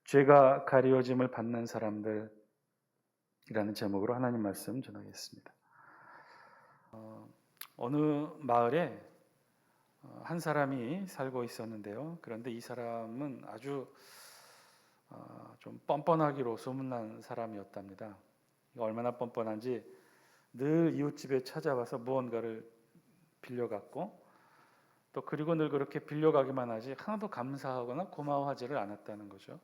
죄가 가리워짐을 받는 사람들이라는 제목으로 하나님 말씀 전하겠습니다. 어느 마을에 한 사람이 살고 있었는데요. 그런데 이 사람은 아주 좀 뻔뻔하기로 소문난 사람이었답니다. 얼마나 뻔뻔한지 늘 이웃집에 찾아와서 무언가를 빌려갔고 또 그리고 늘 그렇게 빌려가기만 하지 하나도 감사하거나 고마워하지를 않았다는 거죠.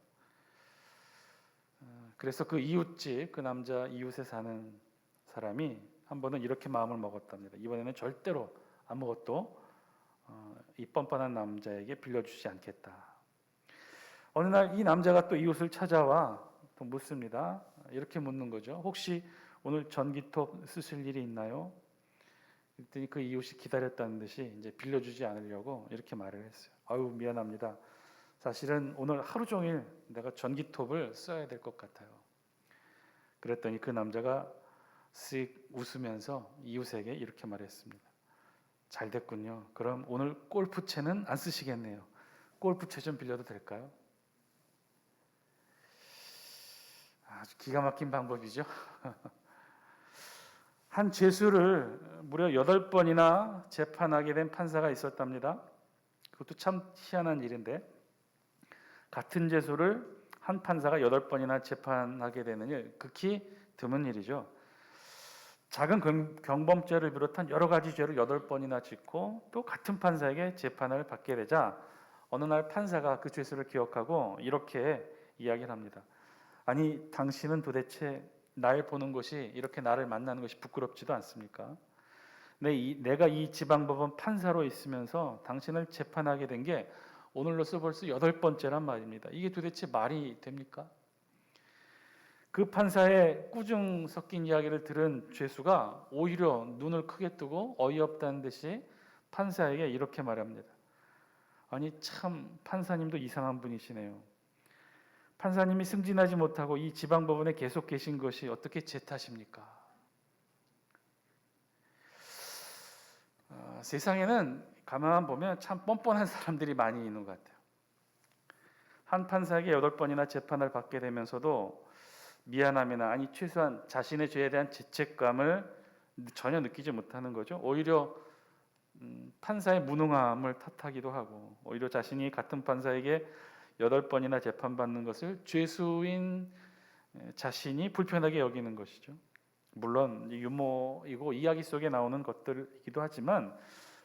그래서 그 이웃집, 그 남자 이웃에 사는 사람이 한 번은 이렇게 마음을 먹었답니다. 이번에는 절대로 아무것도 이 뻔뻔한 남자에게 빌려주지 않겠다. 어느 날 이 남자가 또 이웃을 찾아와 또 묻습니다. 이렇게 묻는 거죠. 혹시 오늘 전기톱 쓰실 일이 있나요? 그랬더니 그 이웃이 기다렸다는 듯이 이제 빌려주지 않으려고 이렇게 말을 했어요. 아유, 미안합니다. 사실은 오늘 하루 종일 내가 전기톱을 써야 될 것 같아요. 그랬더니 그 남자가 쓱 웃으면서 이웃에게 이렇게 말했습니다. 잘 됐군요. 그럼 오늘 골프채는 안 쓰시겠네요. 골프채 좀 빌려도 될까요? 아주 기가 막힌 방법이죠. 한 죄수를 무려 8번이나 재판하게 된 판사가 있었답니다. 그것도 참 희한한 일인데 같은 죄수를 한 판사가 8번이나 재판하게 되는 일, 극히 드문 일이죠. 작은 경범죄를 비롯한 여러 가지 죄를 8번이나 짓고 또 같은 판사에게 재판을 받게 되자 어느 날 판사가 그 죄수를 기억하고 이렇게 이야기를 합니다. 아니, 당신은 도대체 날 보는 것이, 이렇게 나를 만나는 것이 부끄럽지도 않습니까? 내가 이 지방법원 판사로 있으면서 당신을 재판하게 된 게 오늘로써 벌써 8번째란 말입니다. 이게 도대체 말이 됩니까? 그 판사의 꾸중 섞인 이야기를 들은 죄수가 오히려 눈을 크게 뜨고 어이없다는 듯이 판사에게 이렇게 말합니다. 아니, 참 판사님도 이상한 분이시네요. 판사님이 승진하지 못하고 이 지방법원에 계속 계신 것이 어떻게 제 탓입니까? 세상에는 가만 보면 참 뻔뻔한 사람들이 많이 있는 것 같아요. 한 판사에게 8번이나 재판을 받게 되면서도 미안함이나 아니 최소한 자신의 죄에 대한 죄책감을 전혀 느끼지 못하는 거죠. 오히려 판사의 무능함을 탓하기도 하고 오히려 자신이 같은 판사에게 8번이나 재판받는 것을 죄수인 자신이 불편하게 여기는 것이죠. 물론 유머이고 이야기 속에 나오는 것들이기도 하지만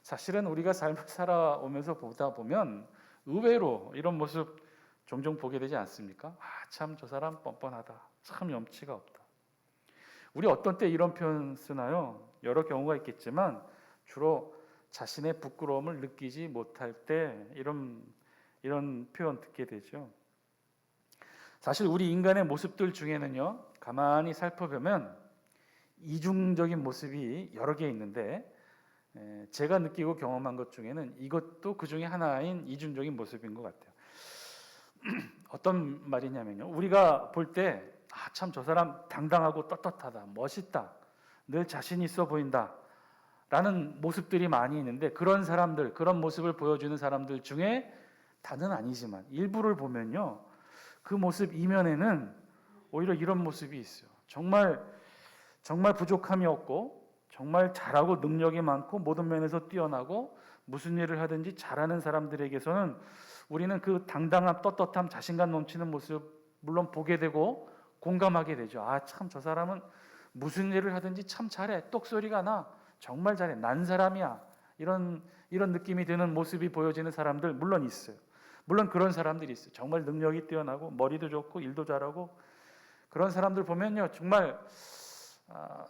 사실은 우리가 삶을 살아오면서 보다 보면 의외로 이런 모습 종종 보게 되지 않습니까? 참 저 사람 뻔뻔하다. 참 염치가 없다. 우리 어떤 때 이런 표현 쓰나요? 여러 경우가 있겠지만 주로 자신의 부끄러움을 느끼지 못할 때 이런 표현 듣게 되죠. 사실 우리 인간의 모습들 중에는요, 가만히 살펴보면 이중적인 모습이 여러 개 있는데 제가 느끼고 경험한 것 중에는 이것도 그 중에 하나인 이중적인 모습인 것 같아요. 어떤 말이냐면요, 우리가 볼 때 참 저 사람 당당하고 떳떳하다, 멋있다, 늘 자신 있어 보인다 라는 모습들이 많이 있는데 그런 사람들, 그런 모습을 보여주는 사람들 중에 다는 아니지만 일부를 보면요, 그 모습 이면에는 오히려 이런 모습이 있어요. 정말 부족함이 없고 정말 잘하고 능력이 많고 모든 면에서 뛰어나고 무슨 일을 하든지 잘하는 사람들에게서는 우리는 그 당당함, 떳떳함, 자신감 넘치는 모습 물론 보게 되고 공감하게 되죠. 참 저 사람은 무슨 일을 하든지 참 잘해, 똑소리가 나, 정말 잘해, 난 사람이야, 이런 느낌이 드는 모습이 보여지는 사람들 물론 있어요. 물론 그런 사람들이 있어요. 정말 능력이 뛰어나고 머리도 좋고 일도 잘하고 그런 사람들 보면요, 정말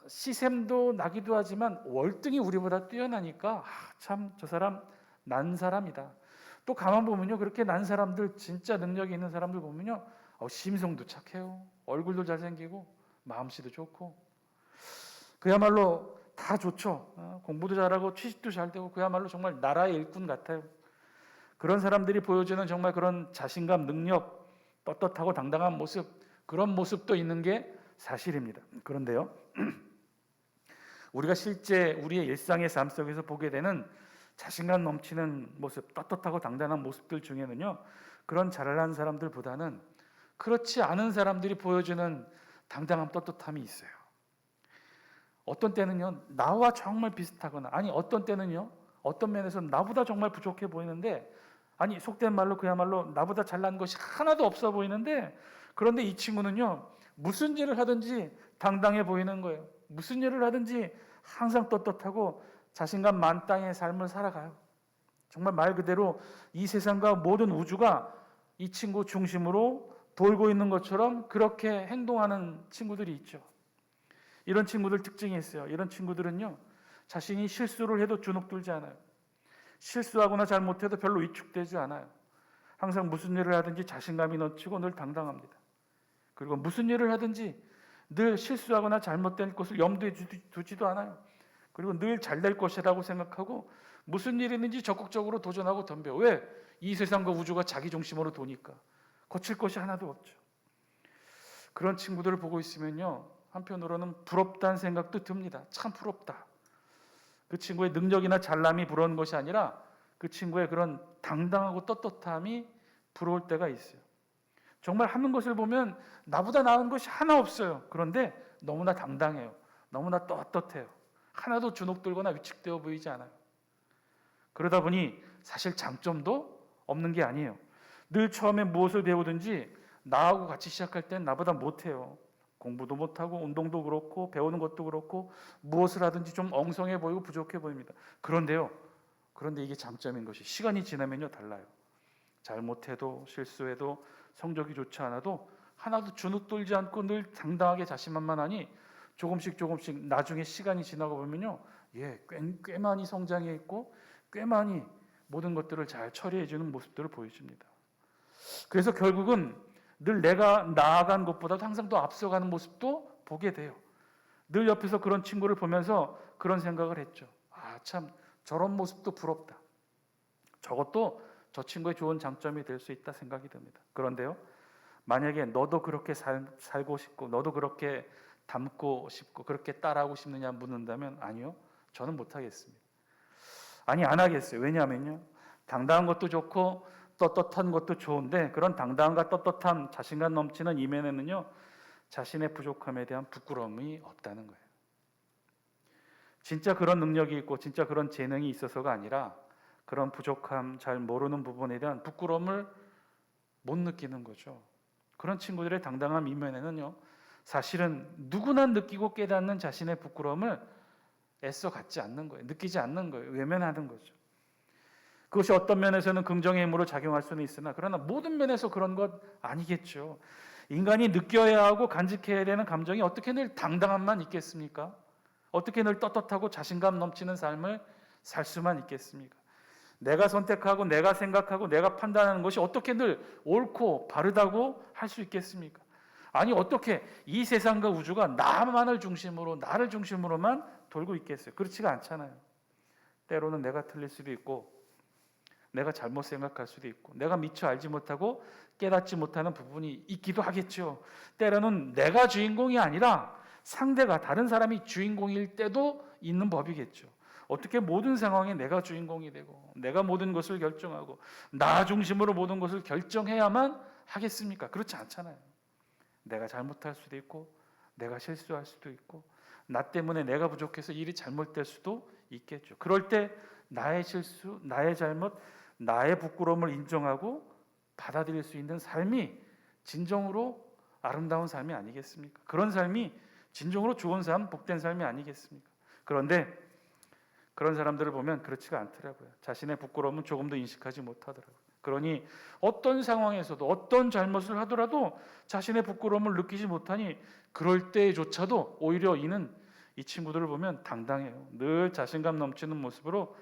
시샘도 나기도 하지만 월등히 우리보다 뛰어나니까 참 저 사람 난 사람이다. 또 가만 보면요, 그렇게 난 사람들, 진짜 능력이 있는 사람들 보면요, 심성도 착해요, 얼굴도 잘생기고 마음씨도 좋고 그야말로 다 좋죠. 공부도 잘하고 취직도 잘 되고 그야말로 정말 나라의 일꾼 같아요. 그런 사람들이 보여주는 정말 그런 자신감, 능력, 떳떳하고 당당한 모습, 그런 모습도 있는 게 사실입니다. 그런데요, 우리가 실제 우리의 일상의 삶 속에서 보게 되는 자신감 넘치는 모습, 떳떳하고 당당한 모습들 중에는요, 그런 잘난 사람들보다는 그렇지 않은 사람들이 보여주는 당당함, 떳떳함이 있어요. 어떤 때는요, 나와 정말 비슷하거나, 아니 어떤 때는요, 어떤 면에서 나보다 정말 부족해 보이는데, 아니 속된 말로 그야말로 나보다 잘난 것이 하나도 없어 보이는데, 그런데 이 친구는요, 무슨 일을 하든지 당당해 보이는 거예요. 무슨 일을 하든지 항상 떳떳하고 자신감 만땅의 삶을 살아가요. 정말 말 그대로 이 세상과 모든 우주가 이 친구 중심으로 돌고 있는 것처럼 그렇게 행동하는 친구들이 있죠. 이런 친구들 특징이 있어요. 이런 친구들은요, 자신이 실수를 해도 주눅들지 않아요. 실수하거나 잘못해도 별로 위축되지 않아요. 항상 무슨 일을 하든지 자신감이 넘치고 늘 당당합니다. 그리고 무슨 일을 하든지 늘 실수하거나 잘못된 것을 염두에 두지도 않아요. 그리고 늘 잘 될 것이라고 생각하고 무슨 일이든지 적극적으로 도전하고 덤벼. 왜? 이 세상과 우주가 자기 중심으로 도니까. 거칠 것이 하나도 없죠. 그런 친구들을 보고 있으면요, 한편으로는 부럽다는 생각도 듭니다. 참 부럽다. 그 친구의 능력이나 잘남이 부러운 것이 아니라 그 친구의 그런 당당하고 떳떳함이 부러울 때가 있어요. 정말 하는 것을 보면 나보다 나은 것이 하나 없어요. 그런데 너무나 당당해요. 너무나 떳떳해요. 하나도 주눅들거나 위축되어 보이지 않아요. 그러다 보니 사실 장점도 없는 게 아니에요. 늘 처음에 무엇을 배우든지 나하고 같이 시작할 땐 나보다 못해요. 공부도 못하고 운동도 그렇고 배우는 것도 그렇고 무엇을 하든지 좀 엉성해 보이고 부족해 보입니다. 그런데 이게 장점인 것이 시간이 지나면요 달라요. 잘못해도 실수해도 성적이 좋지 않아도 하나도 주눅들지 않고 늘 당당하게 자신만만하니 조금씩 나중에 시간이 지나고 보면요, 꽤 많이 성장해 있고 꽤 많이 모든 것들을 잘 처리해 주는 모습들을 보여줍니다. 그래서 결국은 늘 내가 나아간 것보다도 항상 더 앞서가는 모습도 보게 돼요. 늘 옆에서 그런 친구를 보면서 그런 생각을 했죠. 참 저런 모습도 부럽다. 저것도 저 친구의 좋은 장점이 될 수 있다 생각이 듭니다. 그런데요, 만약에 너도 그렇게 살고 싶고 너도 그렇게 닮고 싶고 그렇게 따라하고 싶느냐 묻는다면 아니요, 저는 못하겠습니다. 아니, 안 하겠어요. 왜냐하면요, 당당한 것도 좋고 떳떳한 것도 좋은데 그런 당당함과 떳떳함, 자신감 넘치는 이면에는요, 자신의 부족함에 대한 부끄러움이 없다는 거예요. 진짜 그런 능력이 있고 진짜 그런 재능이 있어서가 아니라 그런 부족함, 잘 모르는 부분에 대한 부끄러움을 못 느끼는 거죠. 그런 친구들의 당당함 이면에는요, 사실은 누구나 느끼고 깨닫는 자신의 부끄러움을 애써 갖지 않는 거예요. 느끼지 않는 거예요. 외면하는 거죠. 그것이 어떤 면에서는 긍정의 힘으로 작용할 수는 있으나 그러나 모든 면에서 그런 것 아니겠죠. 인간이 느껴야 하고 간직해야 되는 감정이 어떻게 늘 당당함만 있겠습니까? 어떻게 늘 떳떳하고 자신감 넘치는 삶을 살 수만 있겠습니까? 내가 선택하고 내가 생각하고 내가 판단하는 것이 어떻게 늘 옳고 바르다고 할 수 있겠습니까? 아니, 어떻게 이 세상과 우주가 나만을 중심으로, 나를 중심으로만 돌고 있겠어요? 그렇지가 않잖아요. 때로는 내가 틀릴 수도 있고 내가 잘못 생각할 수도 있고 내가 미처 알지 못하고 깨닫지 못하는 부분이 있기도 하겠죠. 때로는 내가 주인공이 아니라 상대가, 다른 사람이 주인공일 때도 있는 법이겠죠. 어떻게 모든 상황에 내가 주인공이 되고 내가 모든 것을 결정하고 나 중심으로 모든 것을 결정해야만 하겠습니까? 그렇지 않잖아요. 내가 잘못할 수도 있고 내가 실수할 수도 있고 나 때문에 내가 부족해서 일이 잘못될 수도 있겠죠. 그럴 때 나의 실수, 나의 잘못, 나의 부끄러움을 인정하고 받아들일 수 있는 삶이 진정으로 아름다운 삶이 아니겠습니까? 그런 삶이 진정으로 좋은 삶, 복된 삶이 아니겠습니까? 그런데 그런 사람들을 보면 그렇지가 않더라고요. 자신의 부끄러움은 조금도 인식하지 못하더라고요. 그러니 어떤 상황에서도 어떤 잘못을 하더라도 자신의 부끄러움을 느끼지 못하니 그럴 때조차도 오히려 이 친구들을 보면 당당해요. 늘 자신감 넘치는 모습으로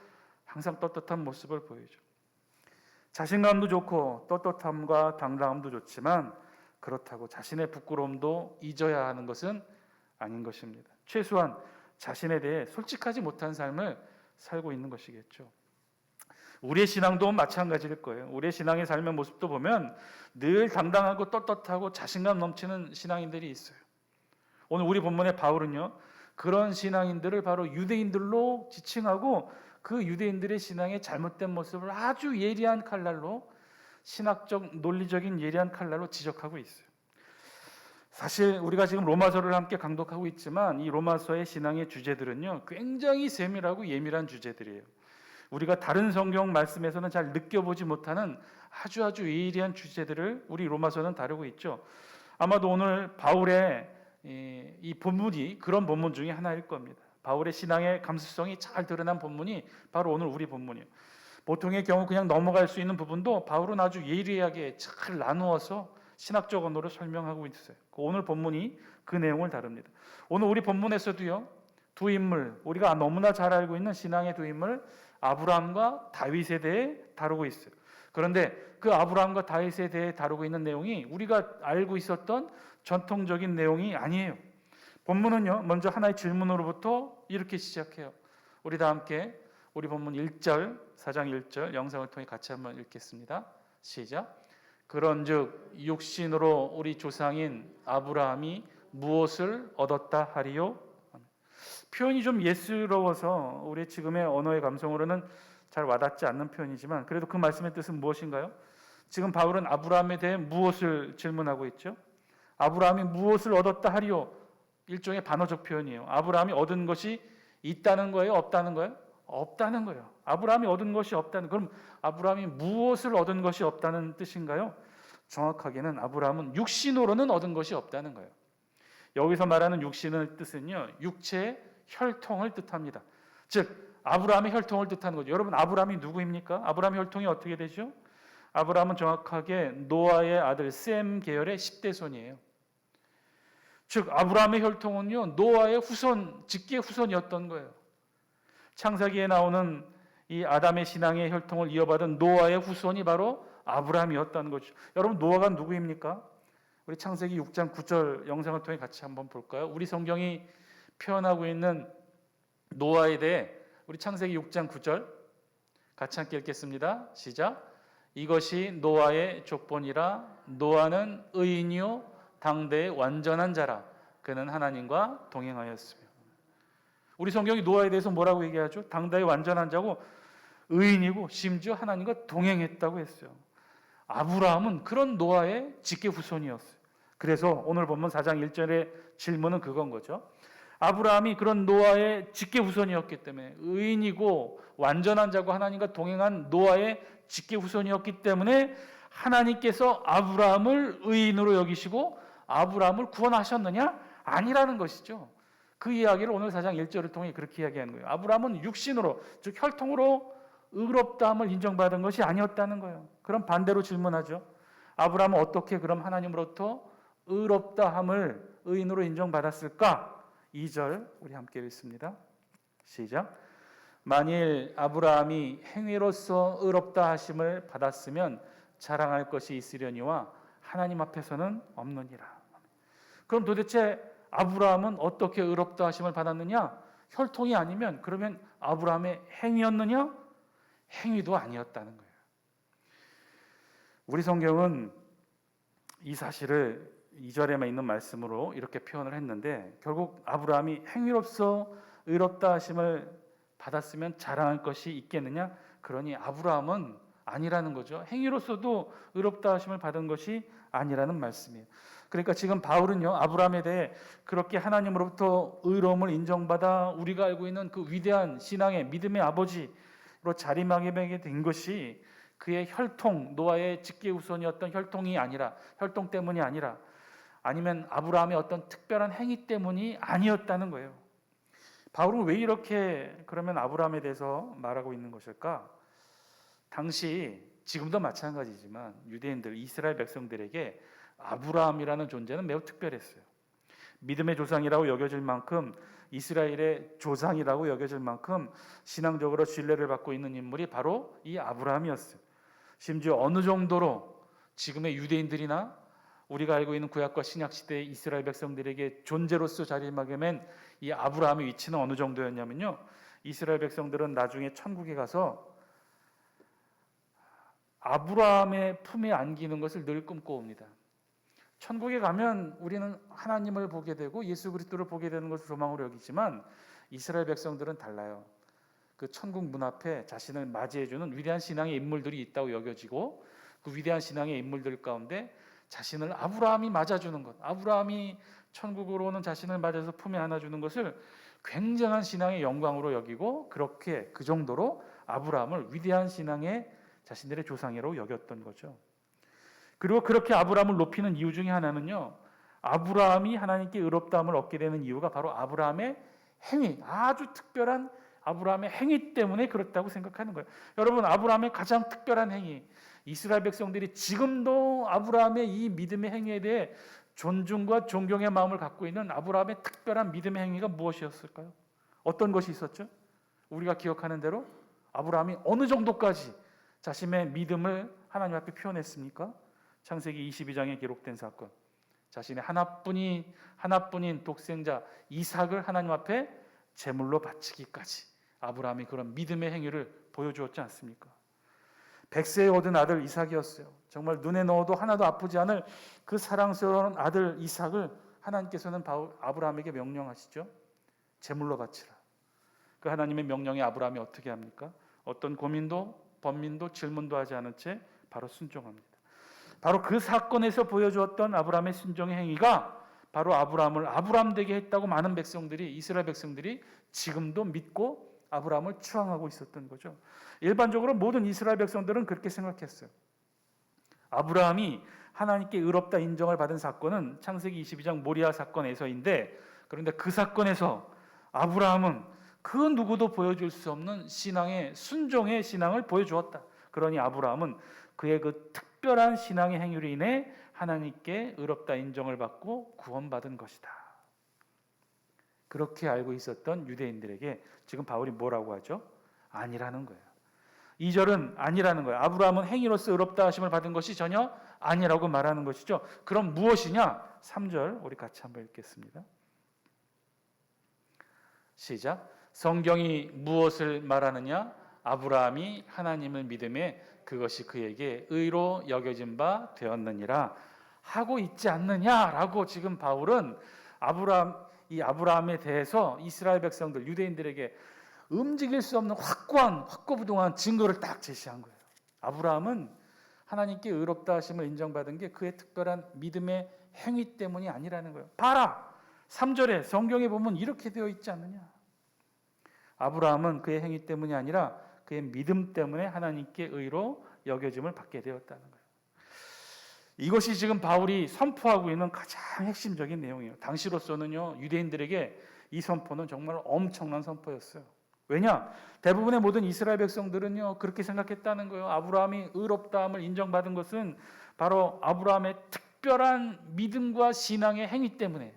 항상 떳떳한 모습을 보이죠. 자신감도 좋고 떳떳함과 당당함도 좋지만 그렇다고 자신의 부끄러움도 잊어야 하는 것은 아닌 것입니다. 최소한 자신에 대해 솔직하지 못한 삶을 살고 있는 것이겠죠. 우리의 신앙도 마찬가지일 거예요. 우리의 신앙의 삶의 모습도 보면 늘 당당하고 떳떳하고 자신감 넘치는 신앙인들이 있어요. 오늘 우리 본문의 바울은요, 그런 신앙인들을 바로 유대인들로 지칭하고 그 유대인들의 신앙의 잘못된 모습을 아주 예리한 칼날로 신학적 논리적인 예리한 칼날로 지적하고 있어요. 사실 우리가 지금 로마서를 함께 강독하고 있지만 이 로마서의 신앙의 주제들은요, 굉장히 세밀하고 예민한 주제들이에요. 우리가 다른 성경 말씀에서는 잘 느껴보지 못하는 아주 예리한 주제들을 우리 로마서는 다루고 있죠. 아마도 오늘 바울의 이 본문이 그런 본문 중에 하나일 겁니다. 바울의 신앙의 감수성이 잘 드러난 본문이 바로 오늘 우리 본문이에요. 보통의 경우 그냥 넘어갈 수 있는 부분도 바울은 아주 예리하게 잘 나누어서 신학적 언어로 설명하고 있어요. 오늘 본문이 그 내용을 다룹니다. 오늘 우리 본문에서도요, 두 인물, 우리가 너무나 잘 알고 있는 신앙의 두 인물 아브라함과 다윗에 대해 다루고 있어요. 그런데 그 아브라함과 다윗에 대해 다루고 있는 내용이 우리가 알고 있었던 전통적인 내용이 아니에요. 본문은요, 먼저 하나의 질문으로부터 이렇게 시작해요. 우리 다 함께 우리 본문 1절, 4장 1절 영상을 통해 같이 한번 읽겠습니다. 시작. 그런즉 육신으로 우리 조상인 아브라함이 무엇을 얻었다 하리요? 표현이 좀 예스러워서 우리 지금의 언어의 감성으로는 잘 와닿지 않는 표현이지만 그래도 그 말씀의 뜻은 무엇인가요? 지금 바울은 아브라함에 대해 무엇을 질문하고 있죠? 아브라함이 무엇을 얻었다 하리요? 일종의 반어적 표현이에요. 아브라함이 얻은 것이 있다는 거예요? 없다는 거예요? 없다는 거예요. 아브라함이 얻은 것이 없다는, 그럼 아브라함이 무엇을 얻은 것이 없다는 뜻인가요? 정확하게는 아브라함은 육신으로는 얻은 것이 없다는 거예요. 여기서 말하는 육신의 뜻은요, 육체의 혈통을 뜻합니다. 즉 아브라함의 혈통을 뜻하는 거죠. 여러분, 아브라함이 누구입니까? 아브라함의 혈통이 어떻게 되죠? 아브라함은 정확하게 노아의 아들 셈 계열의 10대 손이에요. 즉 아브라함의 혈통은요, 노아의 후손, 직계 후손이었던 거예요. 창세기에 나오는 이 아담의 신앙의 혈통을 이어받은 노아의 후손이 바로 아브라함이었다는 거죠. 여러분, 노아가 누구입니까? 우리 창세기 6장 9절 영상을 통해 같이 한번 볼까요? 우리 성경이 표현하고 있는 노아에 대해 우리 창세기 6장 9절 같이 함께 읽겠습니다. 시작. 이것이 노아의 족본이라. 노아는 의인이요 당대의 완전한 자라. 그는 하나님과 동행하였으며. 우리 성경이 노아에 대해서 뭐라고 얘기하죠? 당대의 완전한 자고 의인이고 심지어 하나님과 동행했다고 했어요. 아브라함은 그런 노아의 직계 후손이었어요. 그래서 오늘 본문 4장 1절의 질문은 그건 거죠. 아브라함이 그런 노아의 직계 후손이었기 때문에, 의인이고 완전한 자고 하나님과 동행한 노아의 직계 후손이었기 때문에 하나님께서 아브라함을 의인으로 여기시고 아브라함을 구원하셨느냐? 아니라는 것이죠. 그 이야기를 오늘 4장 1절을 통해 그렇게 이야기하는 거예요. 아브라함은 육신으로, 즉 혈통으로 의롭다함을 인정받은 것이 아니었다는 거예요. 그럼 반대로 질문하죠. 아브라함은 어떻게 그럼 하나님으로부터 의롭다함을 의인으로 인정받았을까? 2절 우리 함께 읽습니다. 시작. 만일 아브라함이 행위로서 의롭다 하심을 받았으면 자랑할 것이 있으려니와 하나님 앞에서는 없느니라. 그럼 도대체 아브라함은 어떻게 의롭다 하심을 받았느냐? 혈통이 아니면 그러면 아브라함의 행위였느냐? 행위도 아니었다는 거예요. 우리 성경은 이 사실을 2절에만 있는 말씀으로 이렇게 표현을 했는데, 결국 아브라함이 행위로서 의롭다 하심을 받았으면 자랑할 것이 있겠느냐? 그러니 아브라함은 아니라는 거죠. 행위로서도 의롭다 하심을 받은 것이 아니라는 말씀이에요. 그러니까 지금 바울은요, 아브라함에 대해 그렇게 하나님으로부터 의로움을 인정받아 우리가 알고 있는 그 위대한 신앙의 믿음의 아버지로 자리매김하게 된 것이 그의 혈통, 노아의 직계 후손이었던 혈통이 아니라, 혈통 때문이 아니라, 아니면 아브라함의 어떤 특별한 행위 때문이 아니었다는 거예요. 바울은 왜 이렇게 그러면 아브라함에 대해서 말하고 있는 것일까? 당시, 지금도 마찬가지지만 유대인들, 이스라엘 백성들에게 아브라함이라는 존재는 매우 특별했어요. 믿음의 조상이라고 여겨질 만큼, 이스라엘의 조상이라고 여겨질 만큼 신앙적으로 신뢰를 받고 있는 인물이 바로 이 아브라함이었어요. 심지어 어느 정도로 지금의 유대인들이나 우리가 알고 있는 구약과 신약 시대의 이스라엘 백성들에게 존재로서 자리매김한 이 아브라함의 위치는 어느 정도였냐면요, 이스라엘 백성들은 나중에 천국에 가서 아브라함의 품에 안기는 것을 늘 꿈꿔옵니다. 천국에 가면 우리는 하나님을 보게 되고 예수 그리스도를 보게 되는 것을 소망으로 여기지만, 이스라엘 백성들은 달라요. 그 천국 문 앞에 자신을 맞이해주는 위대한 신앙의 인물들이 있다고 여겨지고, 그 위대한 신앙의 인물들 가운데 자신을 아브라함이 맞아주는 것, 아브라함이 천국으로 오는 자신을 맞아서 품에 안아주는 것을 굉장한 신앙의 영광으로 여기고, 그렇게 그 정도로 아브라함을 위대한 신앙의 자신들의 조상이라고 여겼던 거죠. 그리고 그렇게 아브라함을 높이는 이유 중에 하나는요, 아브라함이 하나님께 의롭다함을 얻게 되는 이유가 바로 아브라함의 행위, 아주 특별한 아브라함의 행위 때문에 그렇다고 생각하는 거예요. 여러분, 아브라함의 가장 특별한 행위, 이스라엘 백성들이 지금도 아브라함의 이 믿음의 행위에 대해 존중과 존경의 마음을 갖고 있는 아브라함의 특별한 믿음의 행위가 무엇이었을까요? 어떤 것이 있었죠? 우리가 기억하는 대로 아브라함이 어느 정도까지 자신의 믿음을 하나님 앞에 표현했습니까? 창세기 22장에 기록된 사건, 자신의 하나뿐인 독생자 이삭을 하나님 앞에 제물로 바치기까지 아브라함이 그런 믿음의 행위를 보여주었지 않습니까? 100세에 얻은 아들 이삭이었어요. 정말 눈에 넣어도 하나도 아프지 않을 그 사랑스러운 아들 이삭을 하나님께서는 아브라함에게 명령하시죠. 제물로 바치라. 그 하나님의 명령에 아브라함이 어떻게 합니까? 어떤 고민도 번민도 질문도 하지 않은 채 바로 순종합니다. 바로 그 사건에서 보여주었던 아브라함의 순종의 행위가 바로 아브라함을 아브라함 되게 했다고 많은 백성들이, 이스라엘 백성들이 지금도 믿고 아브라함을 추앙하고 있었던 거죠. 일반적으로 모든 이스라엘 백성들은 그렇게 생각했어요. 아브라함이 하나님께 의롭다 인정을 받은 사건은 창세기 22장 모리아 사건에서인데, 그런데 그 사건에서 아브라함은 그 누구도 보여줄 수 없는 신앙의 순종의 신앙을 보여주었다. 그러니 아브라함은 그의 그 특별한 신앙의 행위로 인해 하나님께 의롭다 인정을 받고 구원받은 것이다. 그렇게 알고 있었던 유대인들에게 지금 바울이 뭐라고 하죠? 아니라는 거예요. 2절은 아니라는 거예요. 아브라함은 행위로서 의롭다 하심을 받은 것이 전혀 아니라고 말하는 것이죠. 그럼 무엇이냐? 3절 우리 같이 한번 읽겠습니다. 시작. 성경이 무엇을 말하느냐? 아브라함이 하나님을 믿음에 그것이 그에게 의로 여겨진 바 되었느니라 하고 있지 않느냐라고 지금 바울은 아브라함에 대해서 이스라엘 백성들, 유대인들에게 움직일 수 없는 확고부동한 증거를 딱 제시한 거예요. 아브라함은 하나님께 의롭다 하심을 인정받은 게 그의 특별한 믿음의 행위 때문이 아니라는 거예요. 봐라! 3절에 성경에 보면 이렇게 되어 있지 않느냐. 아브라함은 그의 행위 때문이 아니라 그의 믿음 때문에 하나님께 의로 여겨짐을 받게 되었다는 거예요. 이것이 지금 바울이 선포하고 있는 가장 핵심적인 내용이에요. 당시로서는요, 유대인들에게 이 선포는 정말 엄청난 선포였어요. 왜냐? 대부분의 모든 이스라엘 백성들은요, 그렇게 생각했다는 거예요. 아브라함이 의롭다함을 인정받은 것은 바로 아브라함의 특별한 믿음과 신앙의 행위 때문에,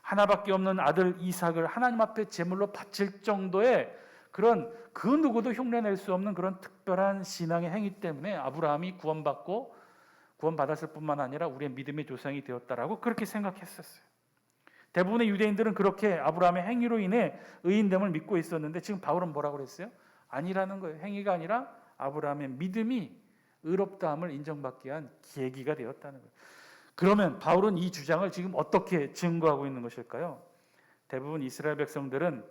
하나밖에 없는 아들 이삭을 하나님 앞에 제물로 바칠 정도의 그런 그 누구도 흉내낼 수 없는 그런 특별한 신앙의 행위 때문에 아브라함이 구원받았을 뿐만 아니라 우리의 믿음의 조상이 되었다라고 그렇게 생각했었어요. 대부분의 유대인들은 그렇게 아브라함의 행위로 인해 의인됨을 믿고 있었는데, 지금 바울은 뭐라고 그랬어요? 아니라는 거예요. 행위가 아니라 아브라함의 믿음이 의롭다함을 인정받게 한 계기가 되었다는 거예요. 그러면 바울은 이 주장을 지금 어떻게 증거하고 있는 것일까요? 대부분 이스라엘 백성들은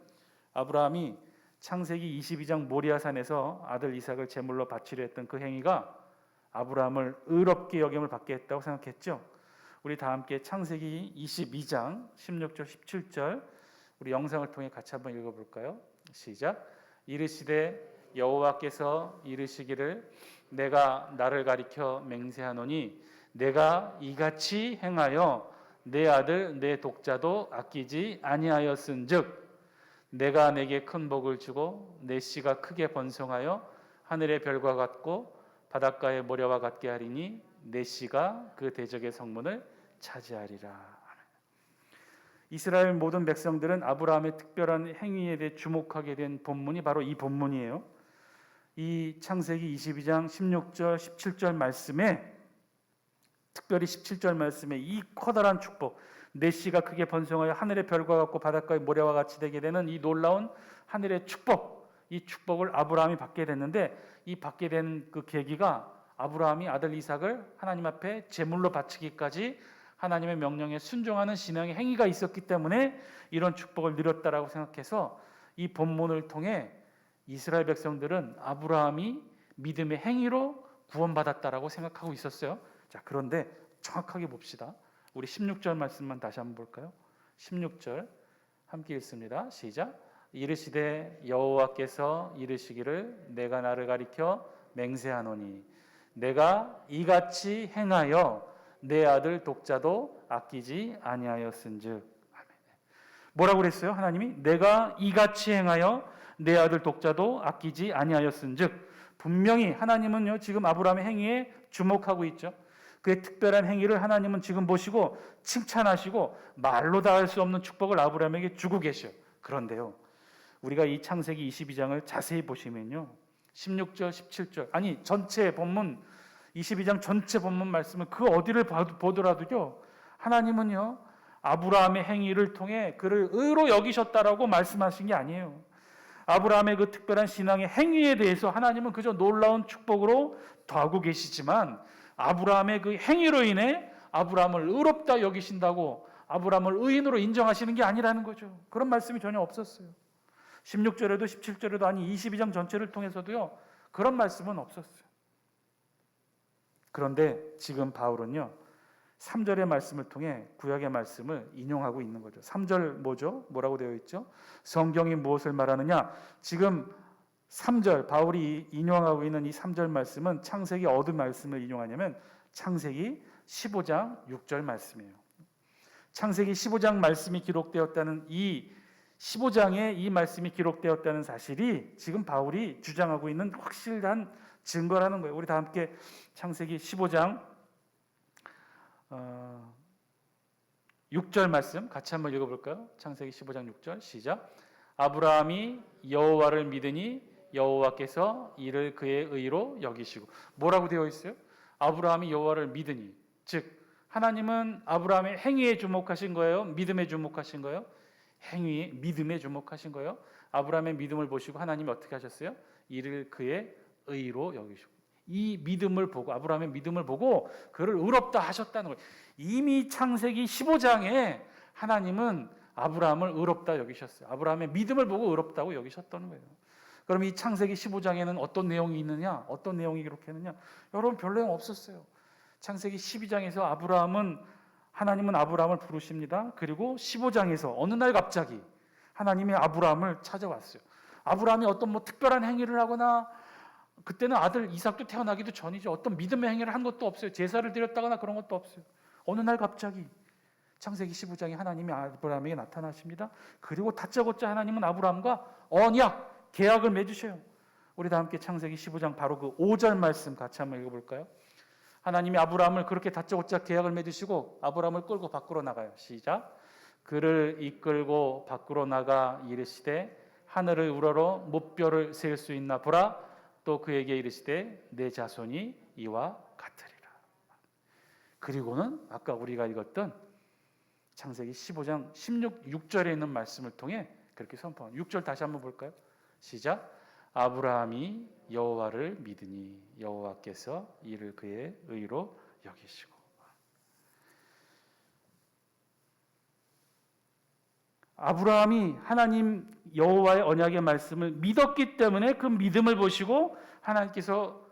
아브라함이 창세기 22장 모리아산에서 아들 이삭을 제물로 바치려 했던 그 행위가 아브라함을 의롭게 여김을 받게 했다고 생각했죠. 우리 다 함께 창세기 22장 16절 17절 우리 영상을 통해 같이 한번 읽어볼까요? 시작. 이르시되 여호와께서 이르시기를 내가 나를 가리켜 맹세하노니 내가 이같이 행하여 내 아들 내 독자도 아끼지 아니하였은즉 내가 내게 큰 복을 주고 내 씨가 크게 번성하여 하늘의 별과 같고 바닷가의 모래와 같게 하리니 내 씨가 그 대적의 성문을 차지하리라. 이스라엘 모든 백성들은 아브라함의 특별한 행위에 대해 주목하게 된 본문이 바로 이 본문이에요. 이 창세기 22장 16절 17절 말씀에, 특별히 17절 말씀에 이 커다란 축복, 내 씨가 크게 번성하여 하늘의 별과 같고 바닷가의 모래와 같이 되게 되는 이 놀라운 하늘의 축복, 이 축복을 아브라함이 받게 됐는데, 이 받게 된 그 계기가 아브라함이 아들 이삭을 하나님 앞에 제물로 바치기까지 하나님의 명령에 순종하는 신앙의 행위가 있었기 때문에 이런 축복을 누렸다라고 생각해서 이 본문을 통해 이스라엘 백성들은 아브라함이 믿음의 행위로 구원받았다라고 생각하고 있었어요. 자, 그런데 정확하게 봅시다. 우리 16절 말씀만 다시 한번 볼까요? 16절 함께 읽습니다. 시작. 이르시되 여호와께서 이르시기를 내가 나를 가리켜 맹세하노니 내가 이같이 행하여 내 아들 독자도 아끼지 아니하였은즉. 아멘. 뭐라고 그랬어요? 하나님이 내가 이같이 행하여 내 아들 독자도 아끼지 아니하였은즉. 분명히 하나님은요 지금 아브라함의 행위에 주목하고 있죠. 그의 특별한 행위를 하나님은 지금 보시고 칭찬하시고 말로 다 할 수 없는 축복을 아브라함에게 주고 계셔. 그런데요 우리가 이 창세기 22장을 자세히 보시면요 16절 17절 아니 전체 본문 22장 전체 본문 말씀을 그 어디를 보더라도요 하나님은요 아브라함의 행위를 통해 그를 의로 여기셨다라고 말씀하신 게 아니에요. 아브라함의 그 특별한 신앙의 행위에 대해서 하나님은 그저 놀라운 축복으로 더하고 계시지만 아브라함의 그 행위로 인해 아브라함을 의롭다 여기신다고 아브라함을 의인으로 인정하시는 게 아니라는 거죠. 그런 말씀이 전혀 없었어요. 16절에도 17절에도 아니 22장 전체를 통해서도요 그런 말씀은 없었어요. 그런데 지금 바울은요 3절의 말씀을 통해 구약의 말씀을 인용하고 있는 거죠. 3절 뭐죠? 뭐라고 되어 있죠? 성경이 무엇을 말하느냐? 지금 3절 바울이 인용하고 있는 이 3절 말씀은 창세기 어느 말씀을 인용하냐면 창세기 15장 6절 말씀이에요. 창세기 15장 말씀이 기록되었다는 이 15장에 이 말씀이 기록되었다는 사실이 지금 바울이 주장하고 있는 확실한 증거라는 거예요. 우리 다 함께 창세기 15장 6절 말씀 같이 한번 읽어볼까요? 창세기 15장 6절 시작. 아브라함이 여호와를 믿으니 여호와께서 이를 그의 의로 여기시고. 뭐라고 되어 있어요? 아브라함이 여호와를 믿으니, 즉 하나님은 아브라함의 행위에 주목하신 거예요? 믿음에 주목하신 거예요? 행위, 믿음에 주목하신 거예요? 아브라함의 믿음을 보시고 하나님이 어떻게 하셨어요? 이를 그의 의로 여기시고. 이 믿음을 보고 아브라함의 믿음을 보고 그를 의롭다 하셨다는 거예요. 이미 창세기 15장에 하나님은 아브라함을 의롭다 여기셨어요. 아브라함의 믿음을 보고 의롭다고 여기셨다는 거예요. 그럼 이 창세기 15장에는 어떤 내용이 있느냐? 어떤 내용이 기록했느냐? 여러분 별 내용 없었어요. 창세기 12장에서 하나님은 아브라함을 부르십니다. 그리고 15장에서 어느 날 갑자기 하나님이 아브라함을 찾아왔어요. 아브라함이 어떤 특별한 행위를 하거나 그때는 아들 이삭도 태어나기도 전이죠. 어떤 믿음의 행위를 한 것도 없어요. 제사를 드렸다거나 그런 것도 없어요. 어느 날 갑자기 창세기 15장에 하나님이 아브라함에게 나타나십니다. 그리고 다짜고짜 하나님은 아브라함과 언약, 계약을 맺으셔요. 우리 다 함께 창세기 15장 바로 그 5절 말씀 같이 한번 읽어볼까요? 하나님이 아브라함을 그렇게 다짜고짜 계약을 맺으시고 아브라함을 끌고 밖으로 나가요. 시작. 그를 이끌고 밖으로 나가 이르시되 하늘을 우러러 무뼈를 셀 수 있나 보라. 또 그에게 이르시되 내 자손이 이와 같으리라. 그리고는 아까 우리가 읽었던 창세기 15장 6절에 있는 말씀을 통해 그렇게 선포한 6절 다시 한번 볼까요? 시작. 아브라함이 여호와를 믿으니 여호와께서 이를 그의 의로 여기시고. 아브라함이 하나님 여호와의 언약의 말씀을 믿었기 때문에 그 믿음을 보시고 하나님께서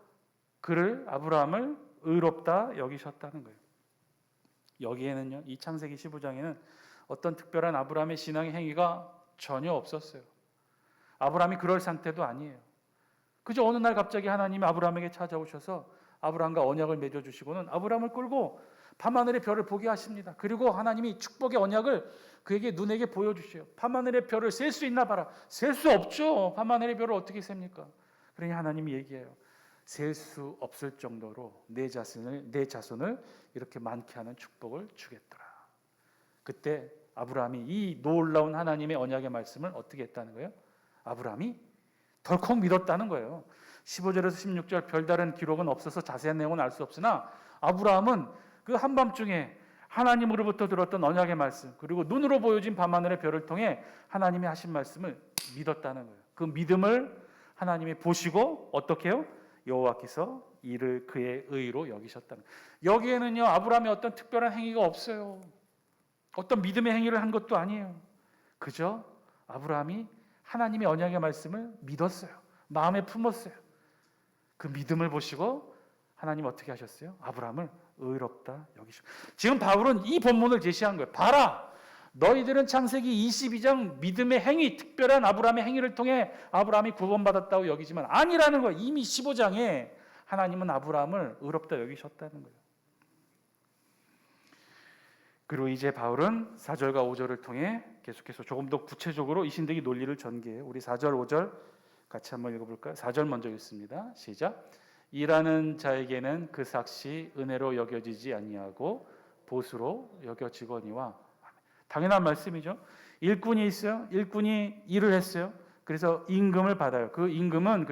아브라함을 의롭다 여기셨다는 거예요. 여기에는요, 이 창세기 15장에는 어떤 특별한 아브라함의 신앙의 행위가 전혀 없었어요. 아브라함이 그럴 상태도 아니에요. 그저 어느 날 갑자기 하나님이 아브라함에게 찾아오셔서 아브라함과 언약을 맺어주시고는 아브라함을 끌고 밤하늘의 별을 보게 하십니다. 그리고 하나님이 축복의 언약을 그에게 눈에게 보여주셔요. 밤하늘의 별을 셀 수 있나 봐라. 셀 수 없죠. 밤하늘의 별을 어떻게 셉니까? 그러니 하나님이 얘기해요. 셀 수 없을 정도로 내 자손을 이렇게 많게 하는 축복을 주겠더라. 그때 아브라함이 이 놀라운 하나님의 언약의 말씀을 어떻게 했다는 거예요? 아브라함이 덜컥 믿었다는 거예요. 15절에서 16절 별다른 기록은 없어서 자세한 내용은 알 수 없으나 아브라함은 그 한밤중에 하나님으로부터 들었던 언약의 말씀 그리고 눈으로 보여진 밤하늘의 별을 통해 하나님이 하신 말씀을 믿었다는 거예요. 그 믿음을 하나님이 보시고 어떻게 해요? 여호와께서 이를 그의 의로 여기셨다는 거예요. 여기에는요 아브라함의 어떤 특별한 행위가 없어요. 어떤 믿음의 행위를 한 것도 아니에요. 그저 아브라함이 하나님의 언약의 말씀을 믿었어요. 마음에 품었어요. 그 믿음을 보시고 하나님 어떻게 하셨어요? 아브라함을 의롭다 여기셨. 지금 바울은 이 본문을 제시한 거예요. 봐라, 너희들은 창세기 22장 믿음의 행위, 특별한 아브라함의 행위를 통해 아브라함이 구원받았다고 여기지만 아니라는 거예요. 이미 15장에 하나님은 아브라함을 의롭다 여기셨다는 거예요. 그리고 이제 바울은 4절과 5절을 통해 계속해서 조금 더 구체적으로 이신득이 논리를 전개해요. 우리 4절, 5절 같이 한번 읽어볼까요? 4절 먼저 읽습니다. 시작. 일하는 자에게는 그 삭시 은혜로 여겨지지 아니하고 보수로 여겨지거니와. 당연한 말씀이죠. 일꾼이 있어요. 일꾼이 일을 했어요. 그래서 임금을 받아요. 그 임금은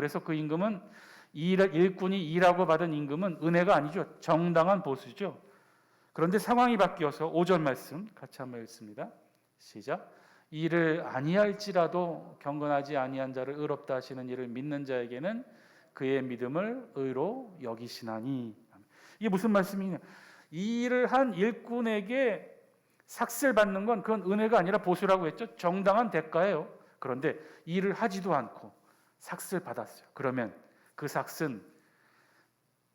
일꾼이 일하고 받은 임금은 은혜가 아니죠. 정당한 보수죠. 그런데 상황이 바뀌어서 5절 말씀 같이 한번 읽습니다. 시작. 일을 아니할지라도 경건하지 아니한 자를 의롭다 하시는 이를 믿는 자에게는 그의 믿음을 의로 여기시나니. 이게 무슨 말씀이냐? 이 일을 한 일꾼에게 삭슬 받는 건 그건 은혜가 아니라 보수라고 했죠. 정당한 대가예요. 그런데 일을 하지도 않고 삭슬 받았어요. 그러면 그 삭은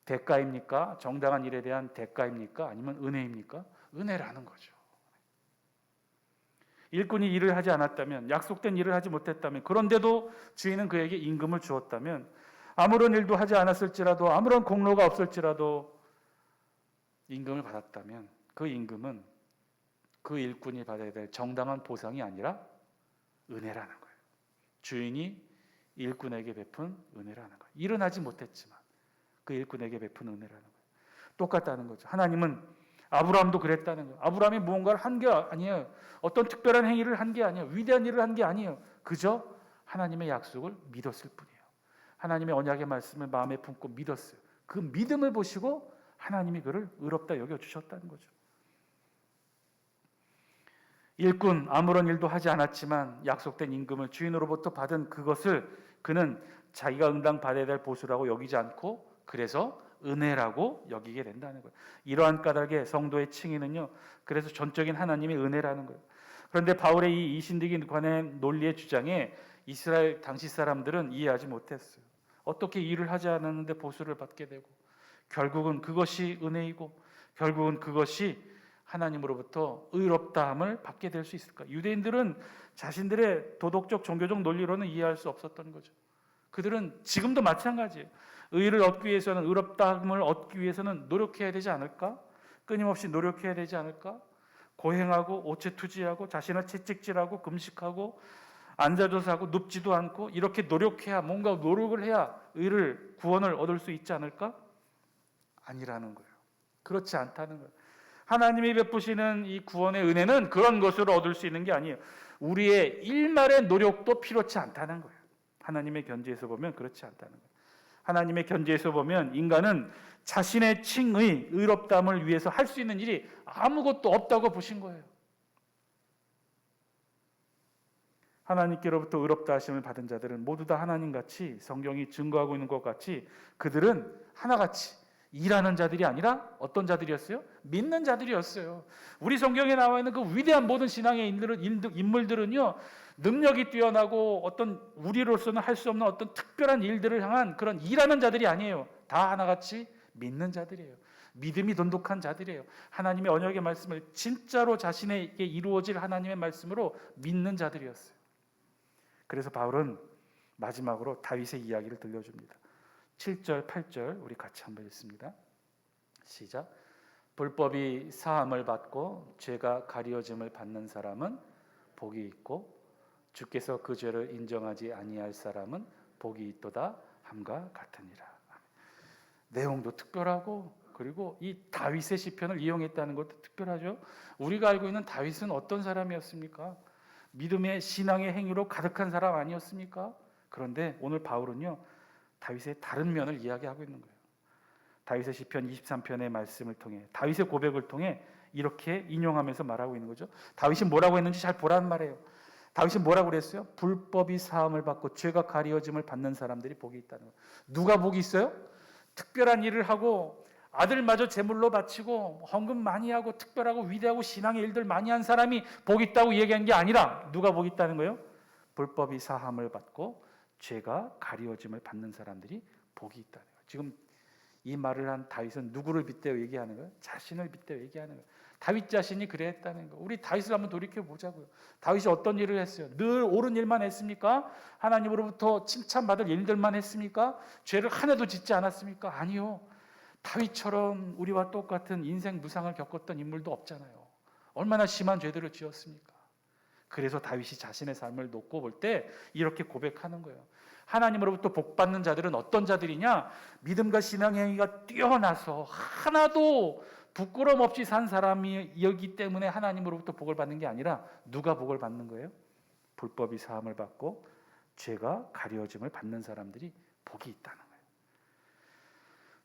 대가입니까? 정당한 일에 대한 대가입니까? 아니면 은혜입니까? 은혜라는 거죠. 일꾼이 일을 하지 않았다면, 약속된 일을 하지 못했다면, 그런데도 주인은 그에게 임금을 주었다면, 아무런 일도 하지 않았을지라도, 아무런 공로가 없을지라도 임금을 받았다면 그 임금은 그 일꾼이 받아야 될 정당한 보상이 아니라 은혜라는 거예요. 주인이 일꾼에게 베푼 은혜라는 거예요. 일은 하지 못했지만 그 일꾼에게 베푼 은혜라는 거예요. 똑같다는 거죠. 하나님은 아브라함도 그랬다는 거예요. 아브라함이 무언가를 한 게 아니에요. 어떤 특별한 행위를 한 게 아니에요. 위대한 일을 한 게 아니에요. 그저 하나님의 약속을 믿었을 뿐이에요. 하나님의 언약의 말씀을 마음에 품고 믿었어요. 그 믿음을 보시고 하나님이 그를 의롭다 여겨주셨다는 거죠. 일꾼 아무런 일도 하지 않았지만 약속된 임금을 주인으로부터 받은 그것을 그는 자기가 응당 받아야 될 보수라고 여기지 않고 그래서 은혜라고 여기게 된다는 거예요. 이러한 까닭에 성도의 칭의는요, 그래서 전적인 하나님의 은혜라는 거예요. 그런데 바울의 이 이신득에 관한 논리의 주장에 이스라엘 당시 사람들은 이해하지 못했어요. 어떻게 일을 하지 않았는데 보수를 받게 되고 결국은 그것이 은혜이고 결국은 그것이 하나님으로부터 의롭다함을 받게 될 수 있을까? 유대인들은 자신들의 도덕적 종교적 논리로는 이해할 수 없었던 거죠. 그들은 지금도 마찬가지예요. 의를 얻기 위해서는, 의롭다함을 얻기 위해서는 노력해야 되지 않을까? 끊임없이 노력해야 되지 않을까? 고행하고 오체투지하고 자신을 채찍질하고 금식하고 앉아줘서 눕지도 않고 이렇게 노력해야, 뭔가 노력을 해야 의를, 구원을 얻을 수 있지 않을까? 아니라는 거예요. 그렇지 않다는 거예요. 하나님이 베푸시는 이 구원의 은혜는 그런 것으로 얻을 수 있는 게 아니에요. 우리의 일말의 노력도 필요치 않다는 거예요. 하나님의 견지에서 보면 그렇지 않다는 거예요. 하나님의 견지에서 보면 인간은 자신의 칭의, 의롭다함을 위해서 할 수 있는 일이 아무것도 없다고 보신 거예요. 하나님께로부터 의롭다 하심을 받은 자들은 모두 다 하나님같이, 성경이 증거하고 있는 것 같이 그들은 하나같이 일하는 자들이 아니라 어떤 자들이었어요? 믿는 자들이었어요. 우리 성경에 나와 있는 그 위대한 모든 신앙의 인물들은요, 능력이 뛰어나고 어떤 우리로서는 할 수 없는 어떤 특별한 일들을 향한 그런 일하는 자들이 아니에요. 다 하나같이 믿는 자들이에요. 믿음이 돈독한 자들이에요. 하나님의 언약의 말씀을 진짜로 자신에게 이루어질 하나님의 말씀으로 믿는 자들이었어요. 그래서 바울은 마지막으로 다윗의 이야기를 들려줍니다. 7절, 8절 우리 같이 한번 읽습니다. 시작. 불법이 사함을 받고 죄가 가리워짐을 받는 사람은 복이 있고 주께서 그 죄를 인정하지 아니할 사람은 복이 있도다 함과 같으니라. 내용도 특별하고 그리고 이 다윗의 시편을 이용했다는 것도 특별하죠. 우리가 알고 있는 다윗은 어떤 사람이었습니까? 믿음의 신앙의 행위로 가득한 사람 아니었습니까? 그런데 오늘 바울은요, 다윗의 다른 면을 이야기하고 있는 거예요. 다윗의 시편 23편의 말씀을 통해, 다윗의 고백을 통해 이렇게 인용하면서 말하고 있는 거죠. 다윗이 뭐라고 했는지 잘 보라는 말이에요. 다윗이 뭐라고 그랬어요? 불법이 사함을 받고 죄가 가리워짐을 받는 사람들이 복이 있다는 거예요. 누가 복이 있어요? 특별한 일을 하고 아들마저 제물로 바치고 헌금 많이 하고 특별하고 위대하고 신앙의 일들 많이 한 사람이 복이 있다고 얘기한 게 아니라 누가 복이 있다는 거예요? 불법이 사함을 받고 죄가 가리워짐을 받는 사람들이 복이 있다는 거예요. 지금 이 말을 한 다윗은 누구를 빗대어 얘기하는 거예요? 자신을 빗대어 얘기하는 거예요. 다윗 자신이 그랬다는 거. 우리 다윗을 한번 돌이켜 보자고요. 다윗이 어떤 일을 했어요? 늘 옳은 일만 했습니까? 하나님으로부터 칭찬받을 일들만 했습니까? 죄를 하나도 짓지 않았습니까? 아니요. 다윗처럼 우리와 똑같은 인생 무상을 겪었던 인물도 없잖아요. 얼마나 심한 죄들을 지었습니까? 그래서 다윗이 자신의 삶을 놓고 볼 때 이렇게 고백하는 거예요. 하나님으로부터 복받는 자들은 어떤 자들이냐? 믿음과 신앙의 행위가 뛰어나서 하나도 부끄럼 없이 산 사람이기 때문에 하나님으로부터 복을 받는 게 아니라 누가 복을 받는 거예요? 불법이 사함을 받고 죄가 가려짐을 받는 사람들이 복이 있다는 거예요.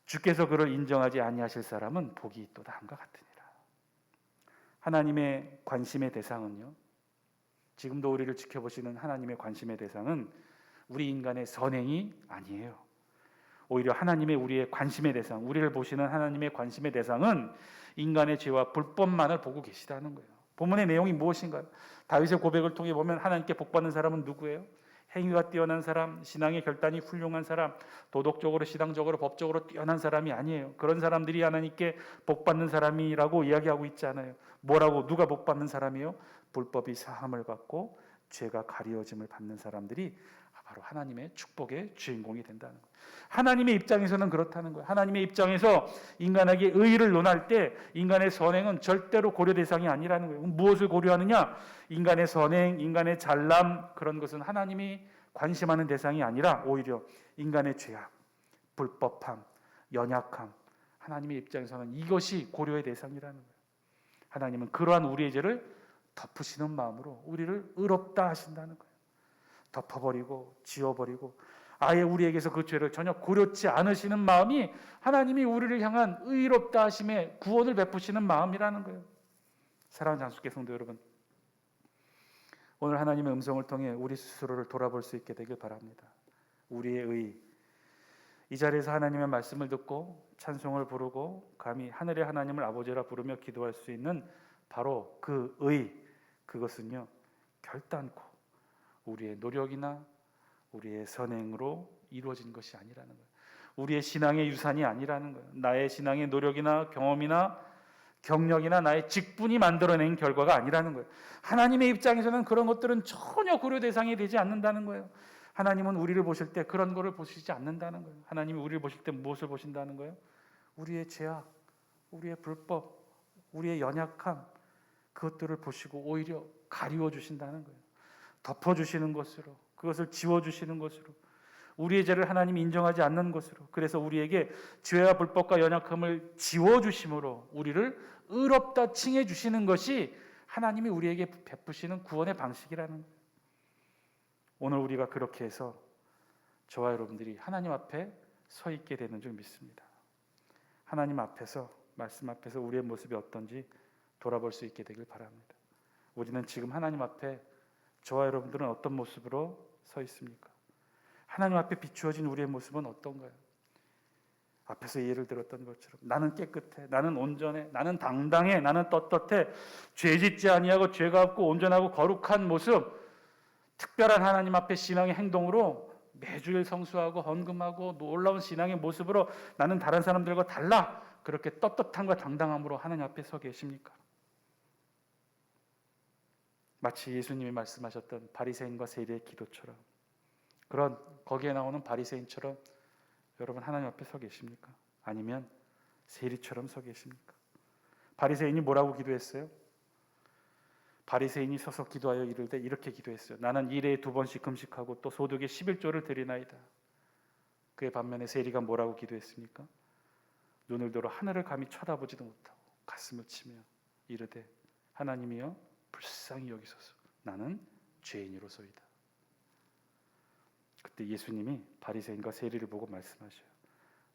주께서 그를 인정하지 아니하실 사람은 복이 있도다 함과 같으니라. 하나님의 관심의 대상은요, 지금도 우리를 지켜보시는 하나님의 관심의 대상은 우리 인간의 선행이 아니에요. 오히려 하나님의 우리의 관심의 대상, 우리를 보시는 하나님의 관심의 대상은 인간의 죄와 불법만을 보고 계시다는 거예요. 본문의 내용이 무엇인가요? 다윗의 고백을 통해 보면 하나님께 복받는 사람은 누구예요? 행위가 뛰어난 사람, 신앙의 결단이 훌륭한 사람, 도덕적으로, 신앙적으로, 법적으로 뛰어난 사람이 아니에요. 그런 사람들이 하나님께 복받는 사람이라고 이야기하고 있지 않아요. 뭐라고? 누가 복받는 사람이에요? 불법이 사함을 받고 죄가 가려짐을 받는 사람들이 바로 하나님의 축복의 주인공이 된다는 거예요. 하나님의 입장에서는 그렇다는 거예요. 하나님의 입장에서 인간에게 의의를 논할 때 인간의 선행은 절대로 고려 대상이 아니라는 거예요. 무엇을 고려하느냐? 인간의 선행, 인간의 잘남, 그런 것은 하나님이 관심하는 대상이 아니라 오히려 인간의 죄악, 불법함, 연약함, 하나님의 입장에서는 이것이 고려의 대상이라는 거예요. 하나님은 그러한 우리의 죄를 덮으시는 마음으로 우리를 의롭다 하신다는 거예요. 덮어버리고 지워버리고 아예 우리에게서 그 죄를 전혀 고려치 않으시는 마음이 하나님이 우리를 향한 의롭다 하심의 구원을 베푸시는 마음이라는 거예요. 사랑하는 장수께 성도 여러분, 오늘 하나님의 음성을 통해 우리 스스로를 돌아볼 수 있게 되길 바랍니다. 우리의 의, 이 자리에서 하나님의 말씀을 듣고 찬송을 부르고 감히 하늘의 하나님을 아버지라 부르며 기도할 수 있는 바로 그 의, 그것은요 결단코 우리의 노력이나 우리의 선행으로 이루어진 것이 아니라는 거예요. 우리의 신앙의 유산이 아니라는 거예요. 나의 신앙의 노력이나 경험이나 경력이나 나의 직분이 만들어낸 결과가 아니라는 거예요. 하나님의 입장에서는 그런 것들은 전혀 고려 대상이 되지 않는다는 거예요. 하나님은 우리를 보실 때 그런 거를 보시지 않는다는 거예요. 하나님이 우리를 보실 때 무엇을 보신다는 거예요? 우리의 죄악, 우리의 불법, 우리의 연약함, 그것들을 보시고 오히려 가리워 주신다는 거예요. 덮어주시는 것으로, 그것을 지워주시는 것으로, 우리의 죄를 하나님이 인정하지 않는 것으로, 그래서 우리에게 죄와 불법과 연약함을 지워주심으로 우리를 의롭다 칭해 주시는 것이 하나님이 우리에게 베푸시는 구원의 방식이라는 거예요. 오늘 우리가 그렇게 해서 저와 여러분들이 하나님 앞에 서 있게 되는 줄 믿습니다. 하나님 앞에서, 말씀 앞에서 우리의 모습이 어떤지 돌아볼 수 있게 되길 바랍니다. 우리는 지금 하나님 앞에, 저와 여러분들은 어떤 모습으로 서 있습니까? 하나님 앞에 비추어진 우리의 모습은 어떤가요? 앞에서 예를 들었던 것처럼 나는 깨끗해, 나는 온전해, 나는 당당해, 나는 떳떳해, 죄짓지 아니하고 죄가 없고 온전하고 거룩한 모습, 특별한 하나님 앞에 신앙의 행동으로 매주일 성수하고 헌금하고 놀라운 신앙의 모습으로 나는 다른 사람들과 달라, 그렇게 떳떳함과 당당함으로 하나님 앞에 서 계십니까? 마치 예수님이 말씀하셨던 바리새인과 세리의 기도처럼, 그런 거기에 나오는 바리새인처럼 여러분 하나님 앞에 서 계십니까? 아니면 세리처럼 서 계십니까? 바리새인이 뭐라고 기도했어요? 바리새인이 서서 기도하여 이르되 이렇게 기도했어요. 나는 일에 2번씩 금식하고 또 소득의 11조를 드리나이다. 그의 반면에 세리가 뭐라고 기도했습니까? 눈을 들어 하늘을 감히 쳐다보지도 못하고 가슴을 치며 이르되 하나님이여 불쌍히 여기소서, 나는 죄인으로소이다. 그때 예수님이 바리새인과 세리를 보고 말씀하셔요.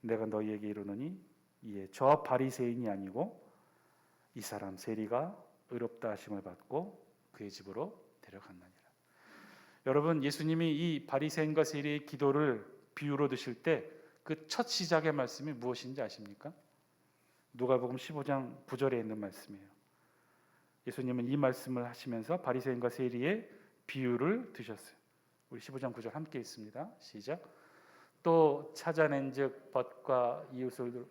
내가 너희에게 이르노니 이에 저 바리새인이 아니고 이 사람 세리가 의롭다 하심을 받고 그의 집으로 데려갔느니라. 여러분, 예수님이 이 바리새인과 세리의 기도를 비유로 드실 때 그 첫 시작의 말씀이 무엇인지 아십니까? 누가복음 15장 9절에 있는 말씀이에요. 예수님은 이 말씀을 하시면서 바리새인과 세리의 비유를 드셨어요. 우리 15장 9절 함께 읽습니다. 시작. 또 찾아낸즉 벗과 이웃을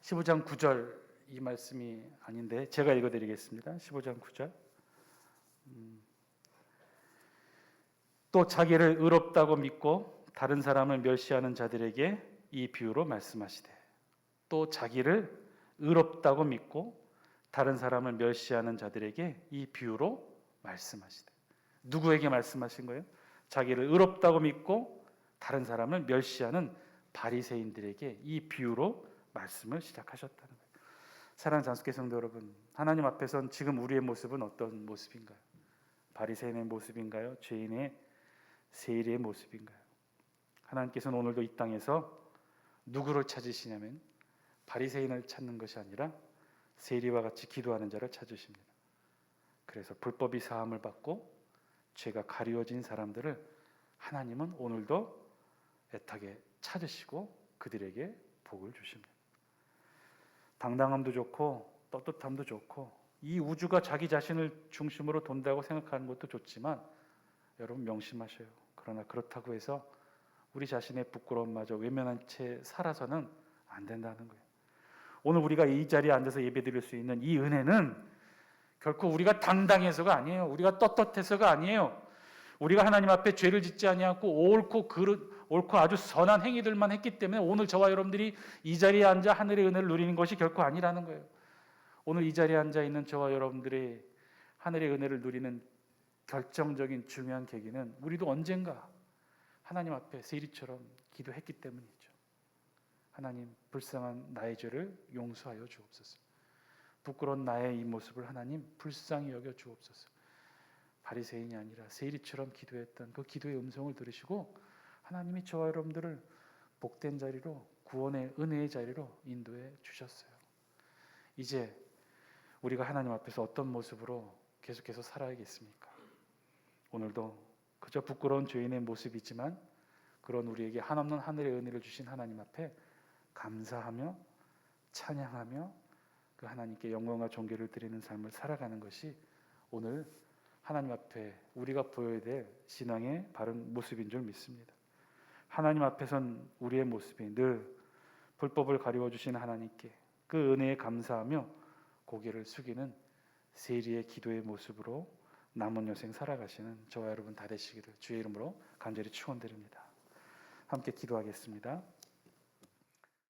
15장 9절 이 말씀이 아닌데 제가 읽어드리겠습니다. 15장 9절 또 자기를 의롭다고 믿고 다른 사람을 멸시하는 자들에게 이 비유로 말씀하시되 또 자기를 의롭다고 믿고 다른 사람을 멸시하는 자들에게 이 비유로 말씀하시되 누구에게 말씀하신 거예요? 자기를 의롭다고 믿고 다른 사람을 멸시하는 바리새인들에게 이 비유로 말씀을 시작하셨다는 거예요. 사랑하는 장수교 성도 여러분, 하나님 앞에선 지금 우리의 모습은 어떤 모습인가요? 바리새인의 모습인가요? 죄인의 세리의 모습인가요? 하나님께서는 오늘도 이 땅에서 누구를 찾으시냐면 바리새인을 찾는 것이 아니라 세리와 같이 기도하는 자를 찾으십니다. 그래서 불법이 사함을 받고 죄가 가리워진 사람들을 하나님은 오늘도 애타게 찾으시고 그들에게 복을 주십니다. 당당함도 좋고 떳떳함도 좋고 이 우주가 자기 자신을 중심으로 돈다고 생각하는 것도 좋지만 여러분 명심하셔요. 그러나 그렇다고 해서 우리 자신의 부끄러움마저 외면한 채 살아서는 안 된다는 거예요. 오늘 우리가 이 자리에 앉아서 예배드릴 수 있는 이 은혜는 결코 우리가 당당해서가 아니에요. 우리가 떳떳해서가 아니에요. 우리가 하나님 앞에 죄를 짓지 아니하고 옳고 아주 선한 행위들만 했기 때문에 오늘 저와 여러분들이 이 자리에 앉아 하늘의 은혜를 누리는 것이 결코 아니라는 거예요. 오늘 이 자리에 앉아 있는 저와 여러분들의 하늘의 은혜를 누리는 결정적인 중요한 계기는 우리도 언젠가 하나님 앞에 세리처럼 기도했기 때문이죠. 하나님, 불쌍한 나의 죄를 용서하여 주옵소서. 부끄러운 나의 이 모습을 하나님 불쌍히 여겨 주옵소서. 바리새인이 아니라 세리처럼 기도했던 그 기도의 음성을 들으시고 하나님이 저와 여러분들을 복된 자리로, 구원의 은혜의 자리로 인도해 주셨어요. 이제 우리가 하나님 앞에서 어떤 모습으로 계속해서 살아야겠습니까? 오늘도 그저 부끄러운 죄인의 모습이지만 그런 우리에게 한없는 하늘의 은혜를 주신 하나님 앞에 감사하며 찬양하며 그 하나님께 영광과 존귀를 드리는 삶을 살아가는 것이 오늘 하나님 앞에 우리가 보여야 될 신앙의 바른 모습인 줄 믿습니다. 하나님 앞에선 우리의 모습이 늘 불법을 가리워 주신 하나님께 그 은혜에 감사하며 고개를 숙이는 세리의 기도의 모습으로 남은 여생 살아가시는 저와 여러분 다 되시기를 주의 이름으로 간절히 축원드립니다. 함께 기도하겠습니다.